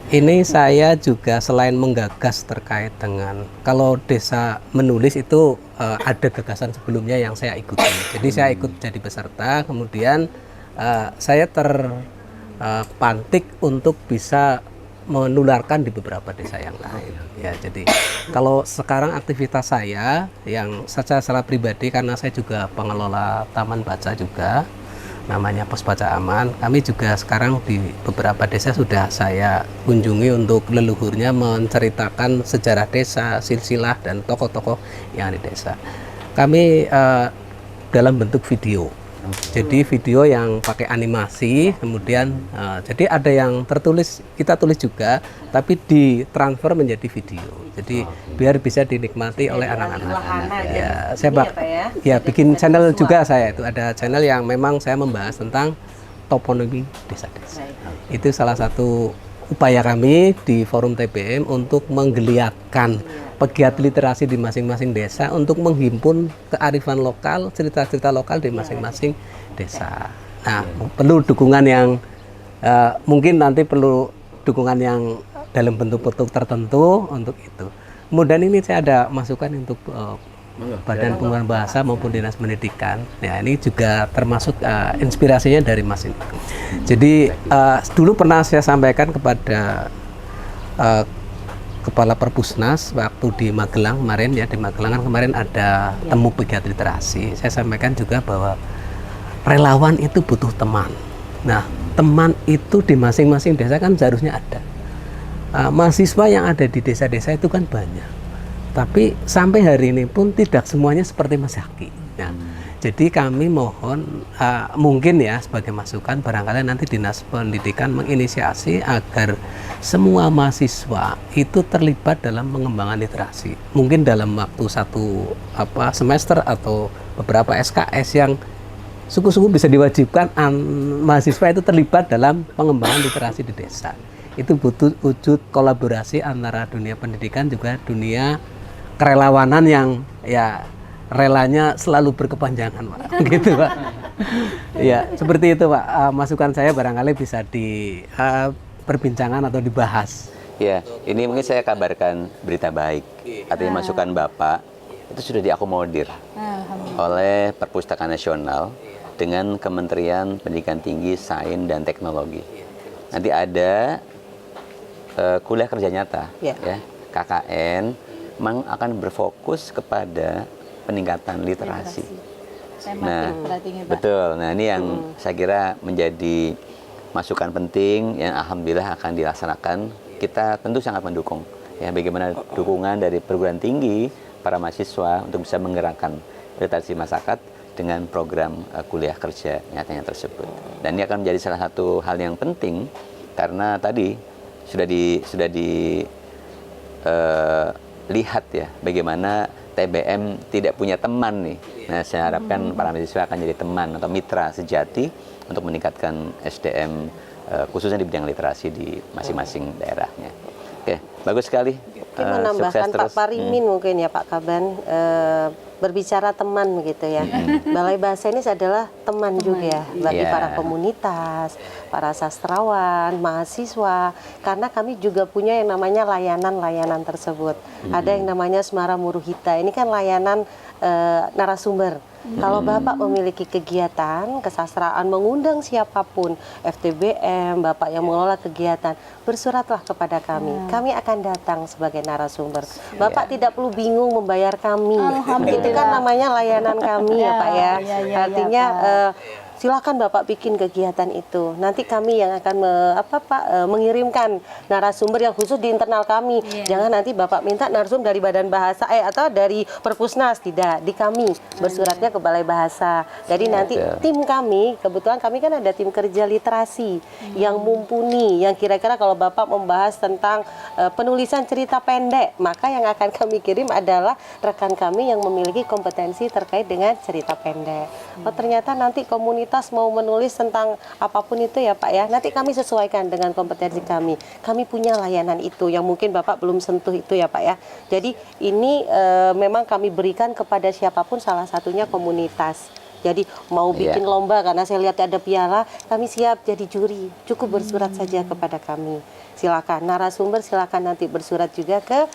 Ini saya juga selain menggagas terkait dengan kalau Desa Menulis itu ada gagasan sebelumnya yang saya ikuti. Jadi saya ikut jadi peserta, kemudian saya terpantik untuk bisa menularkan di beberapa desa yang lain. Ya, jadi kalau sekarang aktivitas saya yang secara pribadi, karena saya juga pengelola taman baca juga, namanya Pos Baca Aman. Kami juga sekarang di beberapa desa sudah saya kunjungi untuk leluhurnya menceritakan sejarah desa, silsilah dan tokoh-tokoh yang ada di desa. Kami dalam bentuk video. Jadi video yang pakai animasi, kemudian jadi ada yang tertulis, kita tulis juga, tapi ditransfer menjadi video. Jadi biar bisa dinikmati oleh anak-anak. Ya, saya ya bikin channel juga saya itu ada channel yang memang saya membahas tentang toponomi desa-desa. Itu salah satu upaya kami di Forum TBM untuk menggeliatkan pegiat literasi di masing-masing desa untuk menghimpun kearifan lokal, cerita-cerita lokal di masing-masing desa. Nah, perlu dukungan yang mungkin nanti perlu dukungan yang dalam bentuk-bentuk tertentu untuk itu. Kemudian ini saya ada masukan untuk Badan Pengembangan Bahasa maupun Dinas Pendidikan. Ya, ini juga termasuk inspirasinya dari Mas ini. Jadi dulu pernah saya sampaikan kepada Kepala Perpusnas waktu di Magelang kemarin, ya di Magelang kan kemarin ada temu pegiat literasi. Saya sampaikan juga bahwa relawan itu butuh teman. Nah, teman itu di masing-masing desa kan seharusnya ada. Mahasiswa yang ada di desa-desa itu kan banyak. Tapi sampai hari ini pun tidak semuanya seperti Mas Zaki. Nah, jadi kami mohon mungkin ya sebagai masukan barangkali nanti Dinas Pendidikan menginisiasi agar semua mahasiswa itu terlibat dalam pengembangan literasi. Mungkin dalam waktu satu semester atau beberapa SKS yang sungguh-sungguh bisa diwajibkan mahasiswa itu terlibat dalam pengembangan literasi di desa. Itu butuh wujud kolaborasi antara dunia pendidikan juga dunia kerelawanan yang ya relanya selalu berkepanjangan, Pak. Gitu, Pak. Ya, seperti itu, Pak. Masukan saya barangkali bisa diperbincangan atau dibahas. Ya, ini mungkin saya kabarkan berita baik. Artinya masukan Bapak itu sudah diakomodir oleh Perpustakaan Nasional dengan Kementerian Pendidikan Tinggi, Sains dan Teknologi. Nanti ada kuliah kerja nyata, ya, KKN, memang akan berfokus kepada peningkatan literasi. Nah, betul. Nah, ini yang saya kira menjadi masukan penting yang alhamdulillah akan dilaksanakan. Kita tentu sangat mendukung. Ya, bagaimana dukungan dari perguruan tinggi para mahasiswa untuk bisa menggerakkan literasi masyarakat dengan program kuliah kerja nyatanya tersebut. Dan ini akan menjadi salah satu hal yang penting karena tadi sudah dilihat ya bagaimana TBM tidak punya teman nih. Nah, saya harapkan para mahasiswa akan jadi teman atau mitra sejati untuk meningkatkan SDM khususnya di bidang literasi di masing-masing daerahnya. Oke, bagus sekali. Menambahkan Pak Parimin mungkin ya Pak Kaban, berbicara teman gitu ya. Balai Bahasa ini adalah teman juga bagi para komunitas, para sastrawan, mahasiswa. Karena kami juga punya yang namanya layanan-layanan tersebut. Ada yang namanya Semara Muruhita. Ini kan layanan narasumber. Kalau Bapak memiliki kegiatan kesastraan mengundang siapapun, FTBM, Bapak yang mengelola kegiatan, bersuratlah kepada kami. Kami akan datang sebagai narasumber. Bapak tidak perlu bingung membayar kami. Itu kan namanya layanan kami ya Pak ya. Artinya silakan Bapak bikin kegiatan itu. Nanti kami yang akan mengirimkan narasumber yang khusus di internal kami. Jangan nanti Bapak minta narasumber dari Badan Bahasa atau dari Perpusnas, tidak, di kami bersuratnya ke Balai Bahasa. Jadi nanti tim kami, kebetulan kami kan ada tim kerja literasi yang mumpuni, yang kira-kira kalau Bapak membahas tentang penulisan cerita pendek, maka yang akan kami kirim adalah rekan kami yang memiliki kompetensi terkait dengan cerita pendek. Oh, ternyata nanti komunitas mau menulis tentang apapun itu ya Pak ya, nanti kami sesuaikan dengan kompetensi kami. Kami punya layanan itu yang mungkin Bapak belum sentuh itu ya Pak ya. Jadi ini memang kami berikan kepada siapapun, salah satunya komunitas. Jadi mau bikin lomba karena saya lihat ada piala, kami siap jadi juri. Cukup bersurat saja kepada kami. Silakan narasumber, silakan nanti bersurat juga ke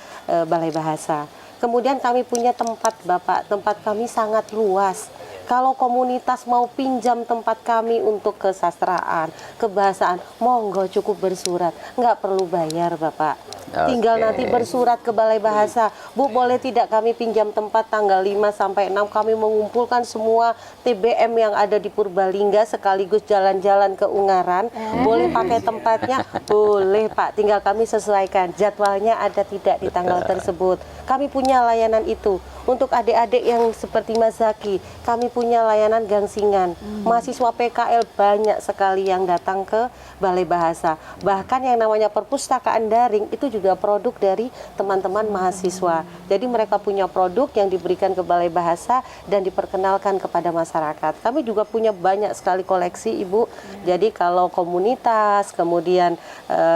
Balai Bahasa. Kemudian kami punya tempat Bapak, tempat kami sangat luas. Kalau komunitas mau pinjam tempat kami untuk kesastraan, kebahasaan, monggo cukup bersurat, nggak perlu bayar Bapak. Tinggal nanti bersurat ke Balai Bahasa, Bu boleh tidak kami pinjam tempat tanggal 5 sampai 6, kami mengumpulkan semua TBM yang ada di Purbalingga sekaligus jalan-jalan ke Ungaran, boleh pakai tempatnya? Boleh Pak, tinggal kami sesuaikan jadwalnya ada tidak di tanggal tersebut. Kami punya layanan itu. Untuk adik-adik yang seperti Mas Zaki, kami punya layanan gangsingan. Mahasiswa PKL banyak sekali yang datang ke Balai Bahasa. Bahkan yang namanya perpustakaan daring itu juga produk dari teman-teman mahasiswa. Jadi mereka punya produk yang diberikan ke Balai Bahasa dan diperkenalkan kepada masyarakat. Kami juga punya banyak sekali koleksi Ibu. Jadi kalau komunitas, kemudian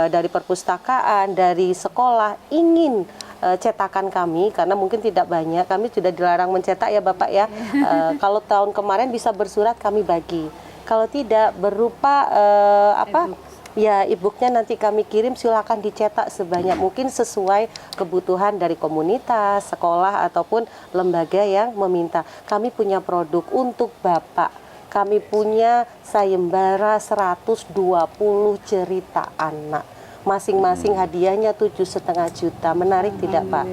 dari perpustakaan, dari sekolah ingin cetakan kami, karena mungkin tidak banyak, kami sudah dilarang mencetak ya Bapak ya. Kalau tahun kemarin bisa bersurat kami bagi, kalau tidak berupa ya e-booknya nanti kami kirim, silakan dicetak sebanyak mungkin sesuai kebutuhan dari komunitas, sekolah ataupun lembaga yang meminta. Kami punya produk untuk Bapak, kami punya sayembara 120 cerita anak. Masing-masing hadiahnya 7,5 juta. Menarik tidak Pak?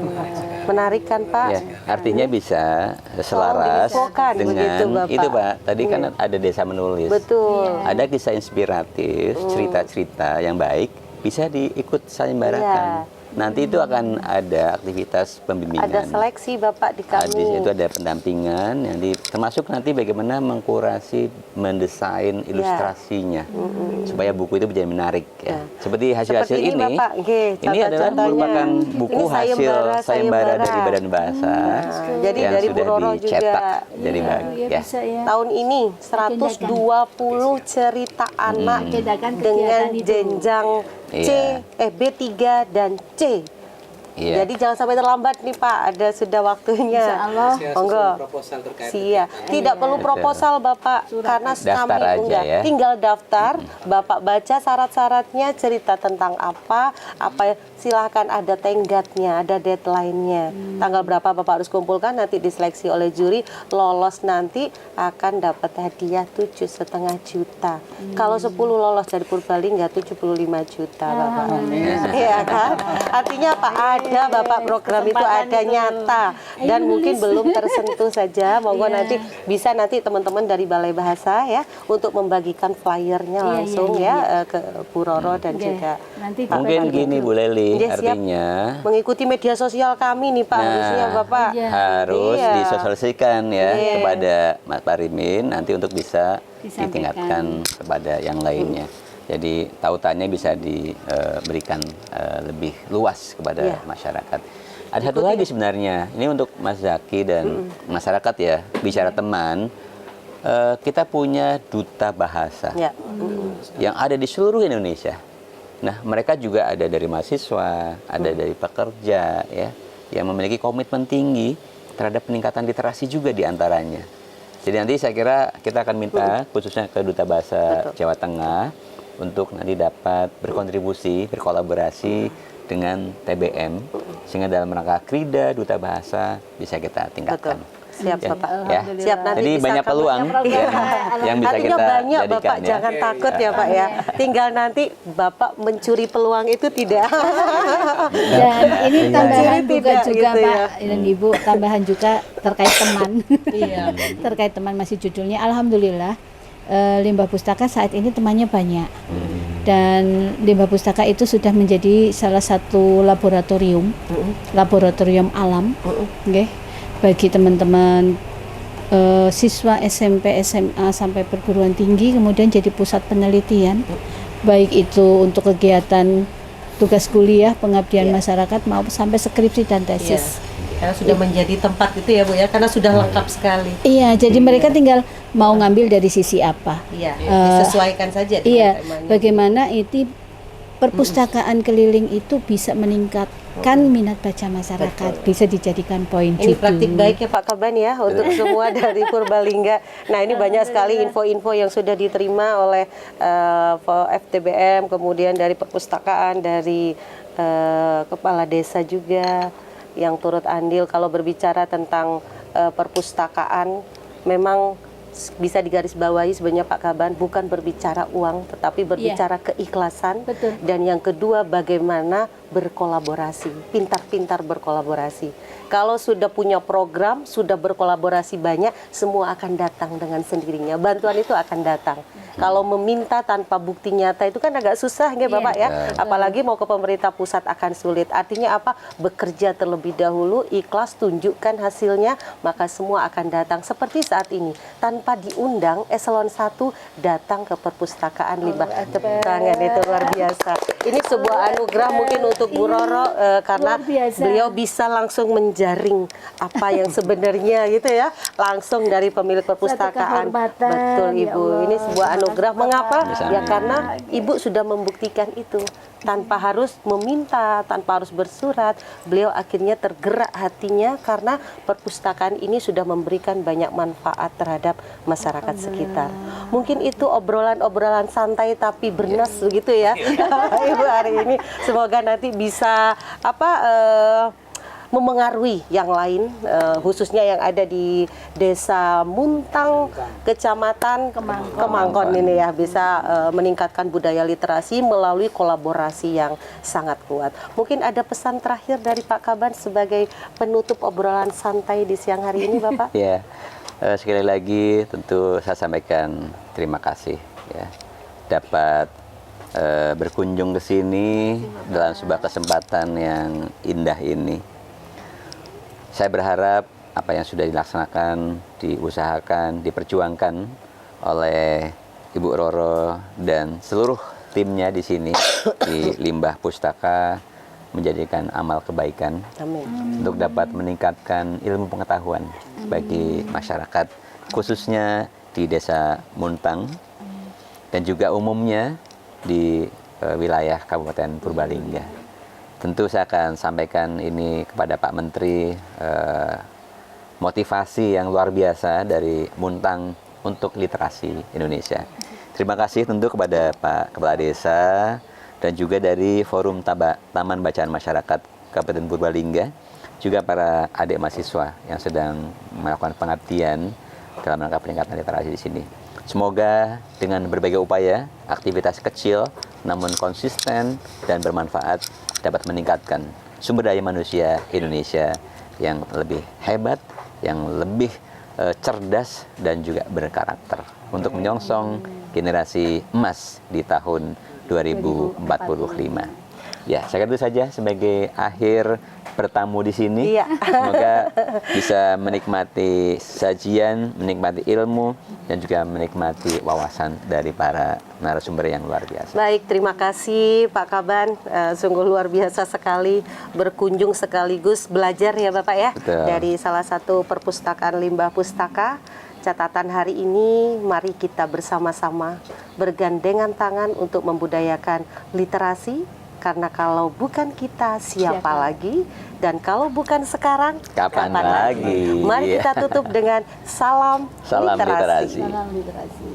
Menarik kan Pak? Ya, artinya bisa selaras dengan itu Pak. Tadi kan ada desa menulis. Betul. Ada kisah inspiratif, cerita-cerita yang baik bisa diikut sayembarakan. nanti itu akan ada aktivitas pembimbingan. Ada seleksi Bapak di Di kami. situ ada pendampingan, termasuk nanti bagaimana mengkurasi, mendesain ilustrasinya, supaya buku itu menjadi menarik. Ya. Seperti hasil-hasil Seperti ini, Bapak. Nggih, ini adalah contoh-contohnya. merupakan buku Ini hasil sayembara dari sayembara. Badan Bahasa Jadi yang dari sudah Bu Roro dicetak juga. jadi bagus. Ya, Ya. bisa ya. Tahun ini 120 cerita anak Bedakan dengan kegiatan itu. jenjang C, Iya. B3 dan C. Iya. Jadi jangan sampai terlambat nih Pak, ada sudah waktunya. Insya Allah. Monggo. Proposal terkait Siap. Tidak perlu proposal Bapak, karena Daftar kami aja enggak. ya. Tinggal daftar, Bapak baca syarat-syaratnya, cerita tentang apa silahkan, ada tenggatnya, ada deadline-nya. Tanggal berapa Bapak harus kumpulkan, nanti diseleksi oleh juri, lolos nanti akan dapat hadiah 7,5 juta. Kalau 10 lolos dari Purbalingga 75 juta Bapak. Iya kan? Artinya apa? Ada Bapak program itu ada nyata dan mungkin belum tersentuh saja. Monggo nanti bisa nanti teman-teman dari Balai Bahasa ya untuk membagikan flyernya langsung ya ke Bu Roro dan juga Nanti Mungkin gini Bu Leli, Iya, siap. artinya mengikuti media sosial kami nih Pak, harusnya Bapak. harus Iya. disosialisasikan ya Iya. kepada Mas Parimin nanti untuk bisa Disampaikan. ditingkatkan kepada yang lainnya. Jadi tautannya bisa diberikan lebih luas kepada Iya. masyarakat. Ada satu lagi sebenarnya, ini untuk Mas Zaki dan masyarakat ya, bicara teman, kita punya duta bahasa Ya. yang ada di seluruh Indonesia. Nah, mereka juga ada dari mahasiswa, ada dari pekerja, ya, yang memiliki komitmen tinggi terhadap peningkatan literasi juga di antaranya. Jadi nanti saya kira kita akan minta khususnya ke Duta Bahasa Jawa Tengah untuk nanti dapat berkontribusi, berkolaborasi dengan TBM, sehingga dalam rangka Krida Duta Bahasa bisa kita tingkatkan. Siap Ya, Bapak. ya. Siap nanti Jadi bisa banyak peluang yang bisa Artinya kita banyak jadikan Bapak, ya. jangan takut ya Pak ya. Tinggal nanti Bapak mencuri peluang itu tidak. Dan ini tambahan Jadi juga tidak juga gitu ya. Pak dan Ibu, tambahan juga terkait teman. Terkait teman masih judulnya. Alhamdulillah Limbah Pustaka saat ini temannya banyak. Dan Limbah Pustaka itu sudah menjadi salah satu laboratorium alam, nggih, bagi teman-teman siswa SMP, SMA sampai perguruan tinggi, kemudian jadi pusat penelitian, baik itu untuk kegiatan tugas kuliah, pengabdian masyarakat maupun sampai skripsi dan tesis. Karena sudah menjadi tempat itu ya Bu ya, karena sudah lengkap sekali. Iya, jadi mereka tinggal mau ngambil dari sisi apa. Iya, disesuaikan saja dengan Iya, temanya. bagaimana itu perpustakaan keliling itu bisa meningkatkan minat baca masyarakat, bisa dijadikan poin Ini judul. praktik baik ya Pak Kaban ya untuk semua dari Purbalingga. Nah ini banyak sekali info-info yang sudah diterima oleh FTBM, kemudian dari perpustakaan, dari kepala desa juga yang turut andil. Kalau berbicara tentang perpustakaan, memang bisa digarisbawahi sebenarnya Pak Kaban, bukan berbicara uang tetapi berbicara keikhlasan. Betul. Dan yang kedua bagaimana berkolaborasi, pintar-pintar berkolaborasi. Kalau sudah punya program, sudah berkolaborasi banyak, semua akan datang dengan sendirinya. Bantuan itu akan datang. Kalau meminta tanpa bukti nyata itu kan agak susah ya Bapak ya. Apalagi mau ke pemerintah pusat akan sulit. Artinya apa? Bekerja terlebih dahulu, ikhlas, tunjukkan hasilnya, maka semua akan datang. Seperti saat ini, tanpa diundang, eselon 1 datang ke perpustakaan Limbah. Tepuk tangan, itu luar biasa. Ini sebuah anugerah mungkin untuk Bu Roro karena luar biasa. beliau bisa langsung menjaring apa yang sebenarnya gitu ya, langsung dari pemilik perpustakaan. kehormatan, Betul ya Ibu, Allah. ini sebuah anugerah. Mengapa? Bisa, Ya amin. karena Ibu sudah membuktikan itu tanpa harus meminta, tanpa harus bersurat. Beliau akhirnya tergerak hatinya karena perpustakaan ini sudah memberikan banyak manfaat terhadap masyarakat sekitar. Mungkin itu obrolan-obrolan santai tapi bernas begitu ya Ibu hari ini. Semoga nanti bisa memengaruhi yang lain, khususnya yang ada di Desa Muntang, Kecamatan Kemangkon ini ya, bisa meningkatkan budaya literasi melalui kolaborasi yang sangat kuat. Mungkin ada pesan terakhir dari Pak Kaban sebagai penutup obrolan santai di siang hari ini, Bapak? Ya, sekali lagi tentu saya sampaikan terima kasih ya, dapat berkunjung ke sini dalam sebuah kesempatan yang indah ini. Saya berharap apa yang sudah dilaksanakan, diusahakan, diperjuangkan oleh Ibu Roro dan seluruh timnya di sini di Limbah Pustaka menjadikan amal kebaikan Amin. untuk dapat meningkatkan ilmu pengetahuan bagi masyarakat, khususnya di Desa Muntang dan juga umumnya di wilayah Kabupaten Purbalingga. Tentu saya akan sampaikan ini kepada Pak Menteri, motivasi yang luar biasa dari Muntang untuk literasi Indonesia. Terima kasih tentu kepada Pak Kepala Desa dan juga dari Forum Taman Bacaan Masyarakat Kabupaten Purbalingga, juga para adik mahasiswa yang sedang melakukan pengabdian dalam rangka peningkatan literasi di sini. Semoga dengan berbagai upaya, aktivitas kecil namun konsisten dan bermanfaat dapat meningkatkan sumber daya manusia Indonesia yang lebih hebat, yang lebih cerdas dan juga berkarakter untuk menyongsong generasi emas di tahun 2045. Ya, saya kira itu saja sebagai akhir bertamu di sini. Iya. Semoga bisa menikmati sajian, menikmati ilmu, dan juga menikmati wawasan dari para narasumber yang luar biasa. Baik, terima kasih Pak Kaban. Sungguh luar biasa sekali berkunjung sekaligus belajar ya Bapak ya. Betul. Dari salah satu perpustakaan Limbah Pustaka. Catatan hari ini, mari kita bersama-sama bergandengan tangan untuk membudayakan literasi. Karena kalau bukan kita, siapa lagi? Dan kalau bukan sekarang, Kapan lagi? Mari kita tutup dengan salam Salam literasi. Salam literasi.